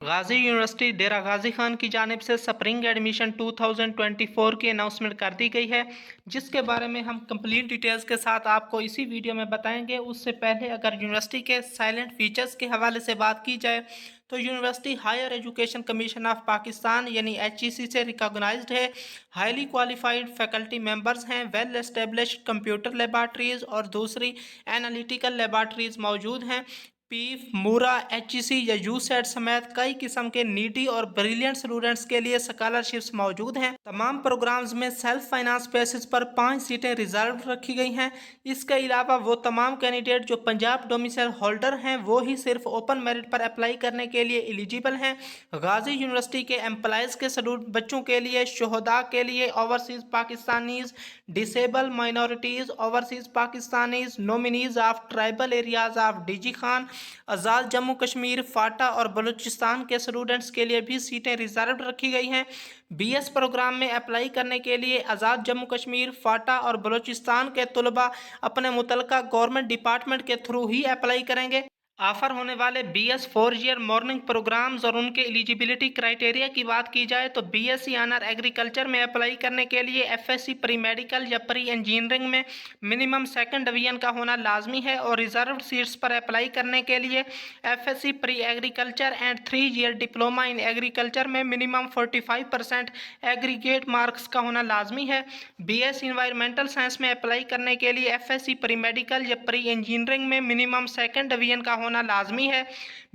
Ghazi university डेरा गाज़ी खान की जानिब से स्प्रिंग एडमिशन 2024 की अनाउंसमेंट कर दी गई है, जिसके बारे में हम कंप्लीट डिटेल्स के साथ आपको इसी वीडियो में बताएंगे। उससे पहले अगर यूनिवर्सिटी के साइलेंट फीचर्स के हवाले से बात की जाए तो university higher education commission of Pakistan यानी HEC से रिकॉग्नाइज्ड है। हाईली क्वालिफाइड फैकल्टी मेंबर्स हैं, वेल एस्टेब्लिश्ड कंप्यूटर लेबॉर्ट्रीज और दूसरी एनालिटिकल लेबॉर्ट्रीज मौजूद हैं। पीफ, मूरा, HEC या यूसेट समेत कई किस्म के नीडी और ब्रिलियंट स्टूडेंट्स के लिए स्कॉलरशिप्स मौजूद हैं। तमाम प्रोग्राम्स में सेल्फ फाइनेंस बेसिस पर 5 सीटें रिजर्व रखी गई हैं। इसके अलावा वो तमाम कैंडिडेट जो पंजाब डोमिसाइल होल्डर हैं वो ही सिर्फ ओपन मेरिट पर अप्लाई करने के लिए एलिजिबल हैं। गाजी यूनिवर्सिटी के एम्प्लॉयज़ के शेड्यूल्ड बच्चों के लिए, शोहदा के लिए, overseas Pakistanis, disable minorities, overseas Pakistanis, nominees of tribal areas of DG Khan, Azad Jammu Kashmir, FATA और बलूचिस्तान के स्टूडेंट्स के लिए भी सीटें रिजर्व रखी गई हैं। BS प्रोग्राम में अप्लाई करने के लिए आज़ाद जम्मू कश्मीर, फाटा और बलूचिस्तान के तलबा अपने मुतलका गवर्नमेंट डिपार्टमेंट के थ्रू ही अप्लाई करेंगे। ऑफर होने वाले BS 4 ईयर मॉर्निंग प्रोग्राम्स और उनके एलिजिबिलिटी क्राइटेरिया की बात की जाए तो BSc ऑनर एग्रीकल्चर में अप्लाई करने के लिए FSc प्री मेडिकल या प्री इंजीनियरिंग में मिनिमम सेकंड डिवीजन का होना लाजमी है और रिजर्व्ड सीट्स पर अप्लाई करने के लिए FSc pre agriculture and 3 year diploma in agriculture में मिनिमम 45% एग्रीगेट मार्क्स का होना लाजमी है। BS इन्वायरमेंटल साइंस में अप्लाई करने के लिए FSc प्री मेडिकल या प्री इंजीनियरिंग में मिनिमम सेकंड डिवीजन का होना लाजमी है।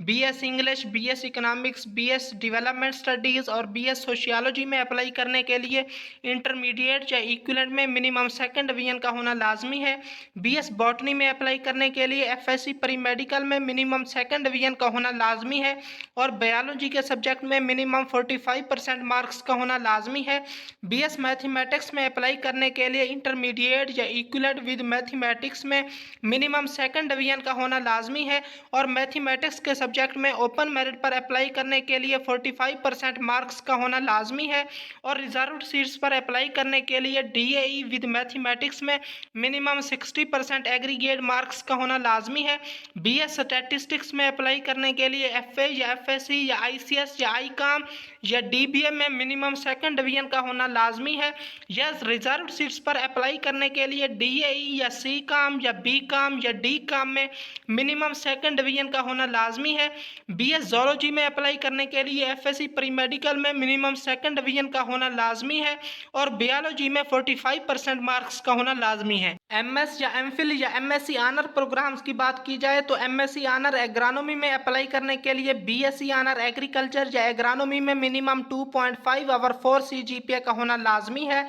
BS English, BS economics, BS development studies और BS सोशियोलॉजी में अप्लाई करने के लिए इंटरमीडिएट या इक्विवेलेंट में मिनिमम सेकंड डिवीजन का होना लाजमी है। BS बॉटनी में अप्लाई करने के लिए FSc प्री मेडिकल में मिनिमम सेकंड डिवीजन का होना लाजमी है और बायोलॉजी के सब्जेक्ट में मिनिमम 45% मार्क्स का होना लाजमी है। BS मैथमेटिक्स में अप्लाई करने के लिए इंटरमीडिएट या इक्विवेलेंट विद मैथमेटिक्स में मिनिमम सेकंड डिवीजन का होना लाजमी है और मैथमेटिक्स के सब्जेक्ट में ओपन मेरिट पर अप्लाई करने के लिए 45% मार्क्स का होना लाजमी है और रिजर्व्ड सीट्स पर अप्लाई करने के लिए DAE विद मैथमेटिक्स में मिनिमम 60% एग्रीगेट मार्क्स का होना लाजमी है। BS स्टैटिस्टिक्स में अप्लाई करने के लिए FA या FSC या ICS या ICOM या DBA में मिनिमम सेकंड डिवीजन का होना लाजमी है। यस, रिजर्व्ड सीट्स पर अप्लाई करने के लिए DAE या CCOM या BCOM या DCOM में मिनिमम सेकंड डिवीजन का होना लाजमी है। BS जोलॉजी में अप्लाई करने के लिए FSc प्री मेडिकल में मिनिमम सेकंड डिवीजन का होना लाजमी है और बायोलॉजी में 45% मार्क्स का होना लाजमी है। MS या MPhil या MSc ऑनर प्रोग्राम्स की बात की जाए तो MSc ऑनर एग्रानोमी में अप्लाई करने के लिए BSc ऑनर एग्रीकल्चर या एग्रानोमी में मिनिमम 2.5 ओवर 4 CGPA का होना लाजमी है।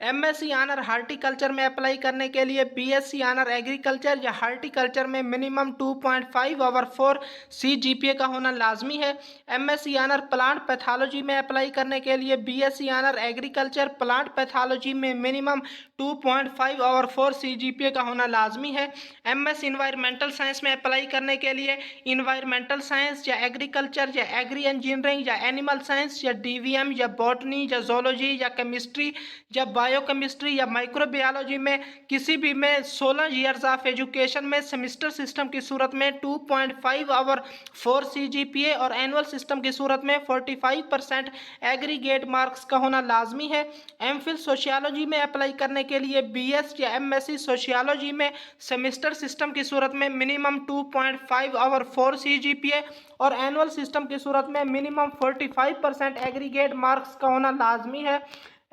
MSc ऑनर हार्टिकल्चर में अप्लाई करने के लिए BSc ऑनर एग्रीकल्चर या हार्टिकल्चर में मिनिमम 2.5 ओवर 4 CGPA का होना लाजमी है। MSc ऑनर प्लांट पैथोलॉजी में अप्लाई करने के लिए BSc honour agriculture plant pathology में मिनिमम 2.5 ओवर 4 CGPA का होना लाजमी है। MS इन्वायरमेंटल साइंस में अप्लाई करने के लिए इन्वायरमेंटल साइंस या एग्रीकल्चर या एग्री इंजीनियरिंग या एनिमल साइंस या DVM या बॉटनी या जोलॉजी या केमिस्ट्री या बायोकेमिस्ट्री या माइक्रोबायोलॉजी में किसी भी में 16 ईयर्स ऑफ एजुकेशन में सेमेस्टर सिस्टम की सूरत में 2.5 ओवर 4 CGPA और एनुअल सिस्टम की सूरत में 45% एग्रीगेट मार्क्स का होना लाजमी है। MPhil सोशियोलॉजी में अप्लाई करने के लिए BS या MSc सोशियोलॉजी में सेमेस्टर सिस्टम की सूरत में मिनिमम 2.5 ओवर 4 CGPA और एनुअल सिस्टम की सूरत में मिनिमम 45% एग्रीगेट मार्क्स का होना लाजमी है।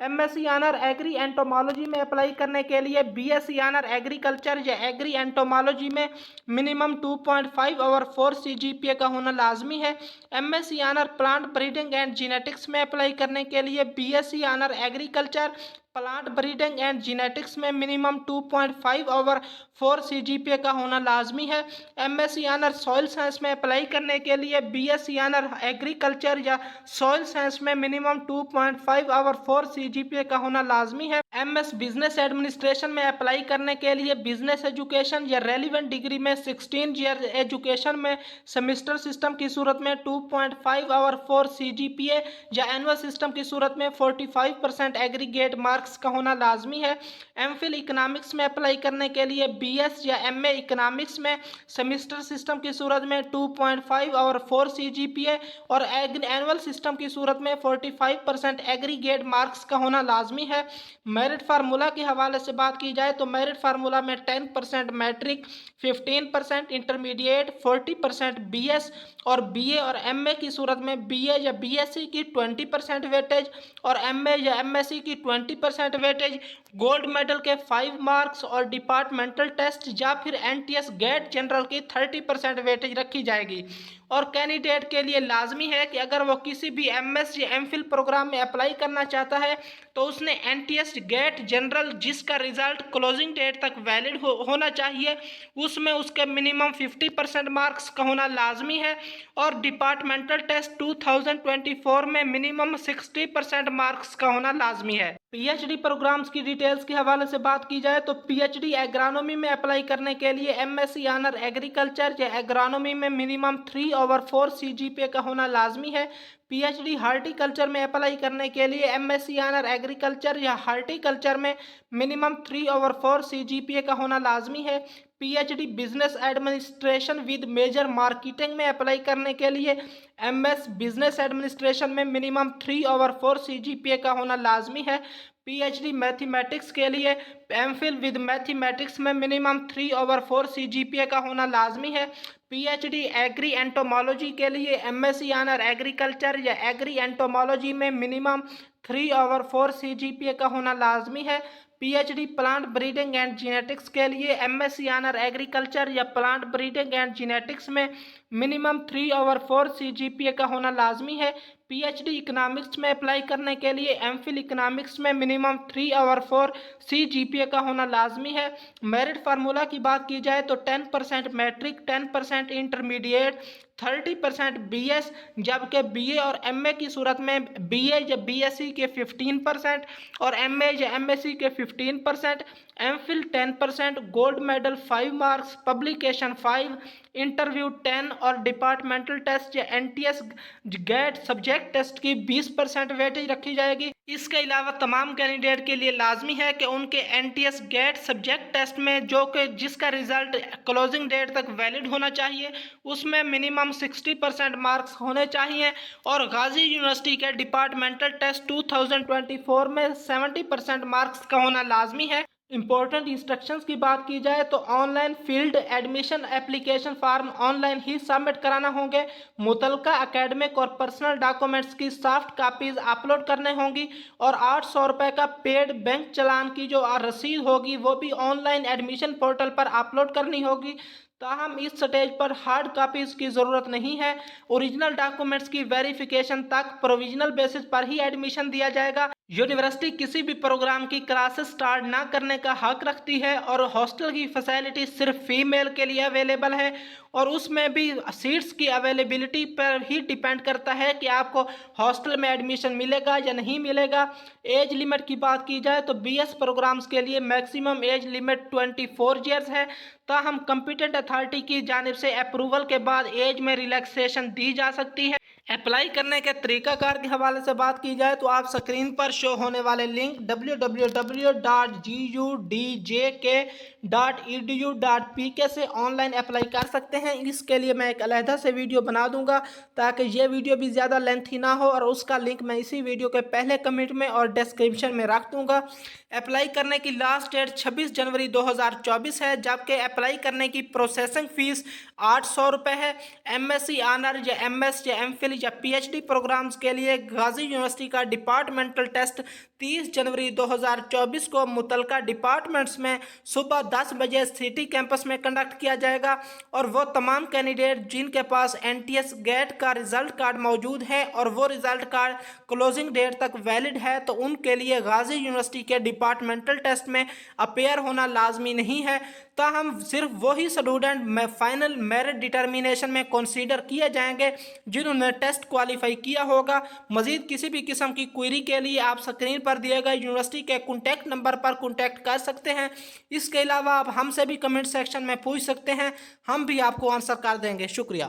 MSc ऑनर एग्री एंटोमोलॉजी में अप्लाई करने के लिए BSc ऑनर एग्रीकल्चर या एग्री एंटोमोलॉजी में मिनिमम 2.5 ओवर 4 CGPA का होना लाजमी है। MSc honour plant breeding and genetics में अप्लाई करने के लिए BSc honour agriculture plant breeding and genetics में मिनिमम 2.5 ओवर 4 CGPA का होना लाजमी है। MSc ऑनर सॉइल साइंस में अप्लाई करने के लिए BSc ऑनर एग्रीकल्चर या सॉइल साइंस में मिनिमम 2.5 ओवर 4 CGPA का होना लाजमी है। MS बिजनेस एडमिनिस्ट्रेशन में अप्लाई करने के लिए बिजनेस एजुकेशन या रेलिवेंट डिग्री में 16 ईयर एजुकेशन में सेमेस्टर सिस्टम की सूरत में 2.5 ओवर 4 CGPA या एनुअल सिस्टम की सूरत में 45% एग्रीगेट मार्क्स मार्क्स का होना लाजमी है। एमफिल इकोनॉमिक्स में अप्लाई करने के लिए बीएस या एमए इकोनॉमिक्स में सेमिस्टर सिस्टम की सूरत में 2.5 और 4 सीजीपीए और एनुअल सिस्टम की सूरत में 45% एग्रीगेट मार्क्स का होना लाजमी है। मेरिट फार्मूला के हवाले से बात की जाए तो मेरिट फार्मूला में 10% मैट्रिक, 15% इंटरमीडिएट, 40% बीएस और बीए और एमए की सूरत में बीए या बीएससी की 20% वेटेज और एमए या एमएससी की 20% वेटेज, गोल्ड मेडल के 5 मार्क्स और डिपार्टमेंटल टेस्ट या फिर एनटीएस गेट जनरल की 30% वेटेज रखी जाएगी। और कैंडिडेट के लिए लाजमी है कि अगर वो किसी भी एमएस या एमफिल प्रोग्राम में अप्लाई करना चाहता है तो उसने एनटीएस गेट जनरल जिसका रिजल्ट क्लोजिंग डेट तक वैलिड होना चाहिए उसमें उसके मिनिमम 50% मार्क्स का होना लाजमी है और डिपार्टमेंटल टेस्ट 2024 में मिनिमम 60% मार्क्स का होना लाजमी है। पीएचडी प्रोग्राम्स की डिटेल्स के हवाले से बात की जाए तो पीएचडी एग्रानोमी में अप्लाई करने के लिए एमएससी ऑनर एग्रीकल्चर या एग्रानोमी में मिनिमम 3/4 सीजीपीए का होना लाजमी है। पीएचडी हार्टिकल्चर में अप्लाई करने के लिए एमएससी ऑनर एग्रीकल्चर या हार्टिकल्चर में मिनिमम 3/4 सीजीपीए का होना लाजमी है। PhD business administration with major marketing में अप्लाई करने के लिए एमएस बिजनेस एडमिनिस्ट्रेशन में मिनिमम 3/4 सीजीपीए का होना लाजमी है। पीएचडी मैथमेटिक्स के लिए एमफिल विद मैथमेटिक्स में मिनिमम 3/4 सीजीपीए का होना लाजमी है। पीएचडी एग्री एंटोमोलॉजी के लिए एमएससी ऑनर एग्रीकल्चर या एग्री एंटोमोलॉजी में मिनिमम 3/4 सीजीपीए का होना लाजमी है। PhD plant breeding and genetics के लिए एमएससी ऑनर एग्रीकल्चर या प्लांट ब्रीडिंग एंड जीनेटिक्स में मिनिमम 3/4 सीजीपीए का होना लाजमी है। पीएचडी इकोनॉमिक्स में अप्लाई करने के लिए एमफिल इकोनॉमिक्स में मिनिमम 3/4 सीजीपीए का होना लाजमी है। मेरिट फार्मूला की बात की जाए तो 10% मैट्रिक, 10% इंटरमीडिएट, 30% बीएस, जबकि बीए और एमए की सूरत में बीए या बीएससी के 15% और एमए या एमएससी के 15%, MPhil 10%, gold medal 5 marks, publication 5, interview 10 और डिपार्टमेंटल टेस्ट या एनटीएस गेट सब्जेक्ट टेस्ट की 20% वेटेज रखी जाएगी। इसके अलावा तमाम कैंडिडेट के लिए लाजमी है कि उनके एनटीएस गेट सब्जेक्ट टेस्ट में जिसका रिजल्ट क्लोजिंग डेट तक वैलिड होना चाहिए उसमें मिनिमम 60% मार्क्स होने चाहिए और गाजी यूनिवर्सिटी के डिपार्टमेंटल टेस्ट 2024 में 70% मार्क्स का होना लाजमी है। इंपॉर्टेंट इंस्ट्रक्शंस की बात की जाए तो online field admission application form online ही सबमिट कराना होंगे। मुतलका एकेडमिक और पर्सनल डॉक्यूमेंट्स की सॉफ्ट कापीज अपलोड करने होंगी और 800 रुपये का पेड बैंक चालान की जो रसीद होगी वो भी ऑनलाइन एडमिशन पोर्टल पर अपलोड करनी होगी। ताहम इस स्टेज पर हार्ड कापीज़ की ज़रूरत नहीं है। ओरिजिनल डॉक्यूमेंट्स की वेरिफिकेशन तक प्रोविजनल बेसिस पर ही एडमिशन दिया जाएगा। यूनिवर्सिटी किसी भी प्रोग्राम की क्लासेस स्टार्ट ना करने का हक रखती है और हॉस्टल की फैसिलिटी सिर्फ फीमेल के लिए अवेलेबल है और उसमें भी सीट्स की अवेलेबिलिटी पर ही डिपेंड करता है कि आपको हॉस्टल में एडमिशन मिलेगा या नहीं मिलेगा। एज लिमिट की बात की जाए तो बीएस प्रोग्राम्स के लिए मैक्सिमम एज लिमिट 24 ईयर्स है। ताहम कंपीटेंट अथॉरिटी की जानिब से अप्रूवल के बाद एज में रिलैक्सेशन दी जा सकती है। अप्लाई करने के तरीकाकार के हवाले से बात की जाए तो आप स्क्रीन पर शो होने वाले लिंक www.gudjk.edu.pk से ऑनलाइन अप्लाई कर सकते हैं। इसके लिए मैं एक अलहदा से वीडियो बना दूंगा ताकि ये वीडियो भी ज़्यादा लेंथी ना हो और उसका लिंक मैं इसी वीडियो के पहले कमेंट में और डिस्क्रिप्शन में रख दूंगा। अप्लाई करने की लास्ट डेट 26 जनवरी 2024 है, जबकि अप्लाई करने की प्रोसेसिंग फ़ीस 800 रुपये है। एमएससी ऑनर या एमएस या एमफिल या पीएचडी प्रोग्राम्स के लिए गाजी यूनिवर्सिटी का डिपार्टमेंटल टेस्ट 30 जनवरी 2024 को मुतलका डिपार्टमेंट्स में सुबह 10 बजे सिटी कैंपस में कंडक्ट किया जाएगा और वो तमाम कैंडिडेट जिनके पास एनटीएस गेट का रिज़ल्ट कार्ड मौजूद है और वो रिज़ल्ट कार्ड क्लोजिंग डेट तक वैलिड है तो उनके लिए गाजी यूनिवर्सिटी के डिपार्टमेंटल टेस्ट में अपेयर होना लाजमी नहीं है। ताहम सिर्फ वही स्टूडेंट में फाइनल मेरिट डिटर्मिनेशन में कंसीडर किए जाएंगे जिन्होंने टेस्ट क्वालिफाई किया होगा। मजीद किसी भी किस्म की क्वेरी के लिए आप स्क्रीन पर दिए गए यूनिवर्सिटी के कॉन्टैक्ट नंबर पर कॉन्टैक्ट कर सकते हैं। इसके अलावा आप हमसे भी कमेंट सेक्शन में पूछ सकते हैं, हम भी आपको आंसर कर देंगे। शुक्रिया।